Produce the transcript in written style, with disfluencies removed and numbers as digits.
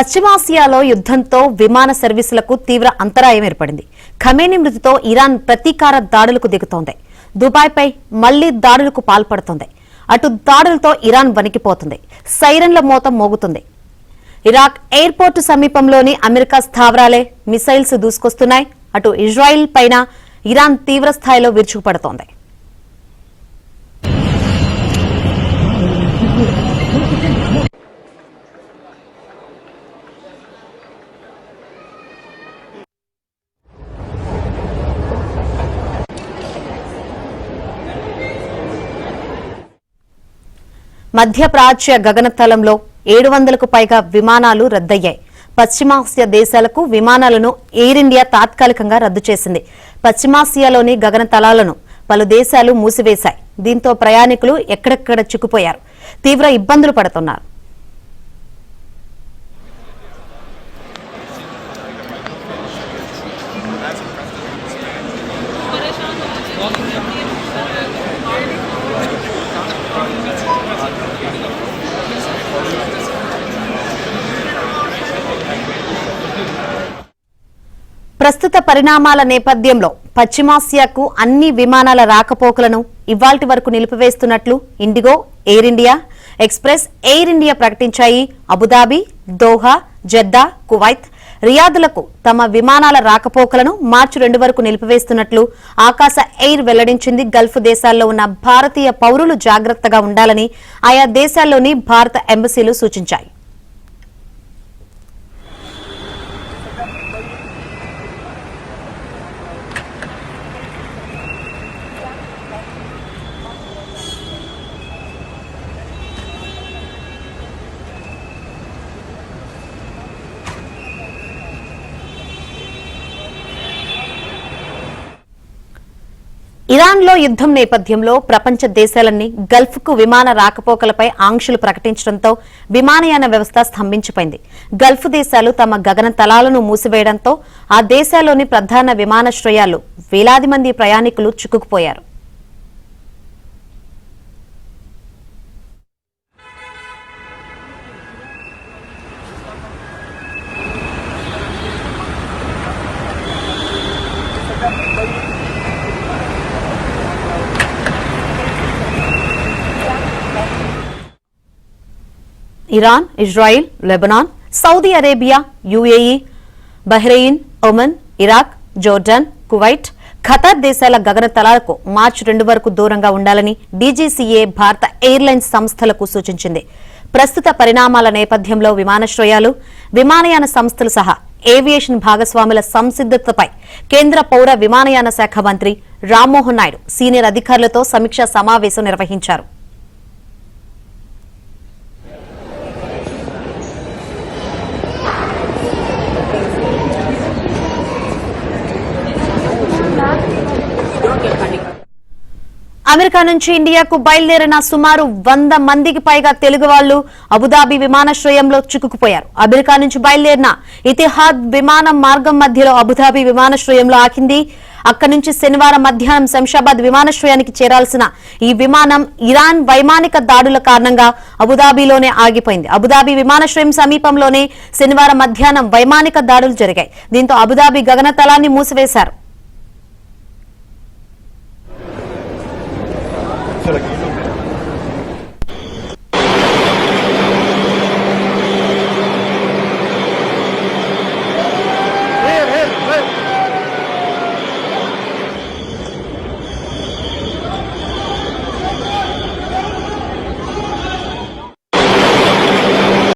పశ్చిమాసియాలో యుద్ధంతో విమాన సర్వీసులకు తీవ్ర అంతరాయం ఏర్పడింది. ఖమేనీ మృతితో ఇరాన్ ప్రతీకార దాడులకు దిగుతోంది. దుబాయ్పై మళ్లీ దాడులకు పాల్పడుతోంది. అటు దాడులతో ఇరాన్ వణికిపోతుంది. సైరన్ల మోత మోగుతుంది. ఇరాక్ ఎయిర్పోర్టు సమీపంలోని అమెరికా స్థావరాలే మిసైల్స్ దూసుకొస్తున్నాయి. అటు ఇజ్రాయిల్ పైన ఇరాన్ తీవ్ర స్థాయిలో విరుచుకుపడుతోంది. మధ్యప్రాచ్య గగనతలంలో 700కు పైగా విమానాలు రద్దయ్యాయి. పశ్చిమాసియా దేశాలకు విమానాలను ఎయిర్ ఇండియా తాత్కాలికంగా రద్దు చేసింది. పశ్చిమాసియాలోని గగనతలాలను పలు దేశాలు మూసివేశాయి. దీంతో ప్రయాణికులు ఎక్కడెక్కడ చిక్కుపోయారు. తీవ్ర ఇబ్బందులు పడుతున్నారు. ప్రస్తుత పరిణామాల నేపథ్యంలో పశ్చిమాసియాకు అన్ని విమానాల రాకపోకలను ఇవాల్టి వరకు నిలిపివేస్తున్నట్లు ఇండిగో, ఎయిర్ ఇండియా, ఎక్స్ప్రెస్ ఎయిర్ ఇండియా ప్రకటించాయి. అబుదాబి, దోహా, జెద్దా, కువైత్, రియాద్లకు తమ విమానాల రాకపోకలను మార్చి 2 వరకు నిలిపివేస్తున్నట్లు ఆకాశ ఎయిర్ వెల్లడించింది. గల్ఫ్ దేశాల్లో ఉన్న భారతీయ పౌరులు జాగ్రత్తగా ఉండాలని ఆయా దేశాల్లోని భారత ఎంబసీలు సూచించాయి. ఇరాన్లో యుద్ధం నేపథ్యంలో ప్రపంచ దేశాలన్నీ గల్ఫ్కు విమాన రాకపోకలపై ఆంక్షలు ప్రకటించడంతో విమానయాన వ్యవస్థ స్తంభించిపోయింది. గల్ఫ్ దేశాలు తమ గగనతలాలను మూసివేయడంతో ఆ దేశాల్లోని ప్రధాన విమానాశ్రయాల్లో వేలాది మంది ప్రయాణికులు చిక్కుకుపోయారు. Iran, Israel, Lebanon, Saudi Arabia, UAE, Bahrain, Oman, Iraq, Jordan, Kuwait, Qatar దేశాల గగనతలాలకు మార్చి 2 వరకు దూరంగా ఉండాలని డీజీసీఏ భారత ఎయిర్లైన్స్ సంస్థలకు సూచించింది. ప్రస్తుత పరిణామాల నేపథ్యంలో విమానాశ్రయాలు, విమానయాన సంస్థలు సహా ఏవియేషన్ భాగస్వాముల సంసిద్దతపై కేంద్ర పౌర విమానయాన శాఖ మంత్రి రామ్మోహన్ నాయుడు సీనియర్ అధికారులతో సమీక్షా సమావేశం నిర్వహించారు. అమెరికా నుంచి ఇండియాకు బయలుదేరిన సుమారు 100 మందికి పైగా తెలుగు వాళ్లు అబుదాబి విమానాశ్రయంలో చిక్కుకుపోయారు. అమెరికా నుంచి బయలుదేరిన ఇతిహాద్ విమానం మార్గం మధ్యలో అబుదాబి విమానాశ్రయంలో ఆకింది. అక్కడి నుంచి శనివారం మధ్యాహ్నం శంషాబాద్ విమానాశ్రయానికి చేరాల్సిన ఈ విమానం ఇరాన్ వైమానిక దాడుల కారణంగా అబుదాబిలోనే ఆగిపోయింది. అబుదాబి విమానాశ్రయం సమీపంలోనే శనివారం మధ్యాహ్నం వైమానిక దాడులు జరిగాయి. దీంతో అబుదాబి గగనతలాన్ని మూసివేశారు.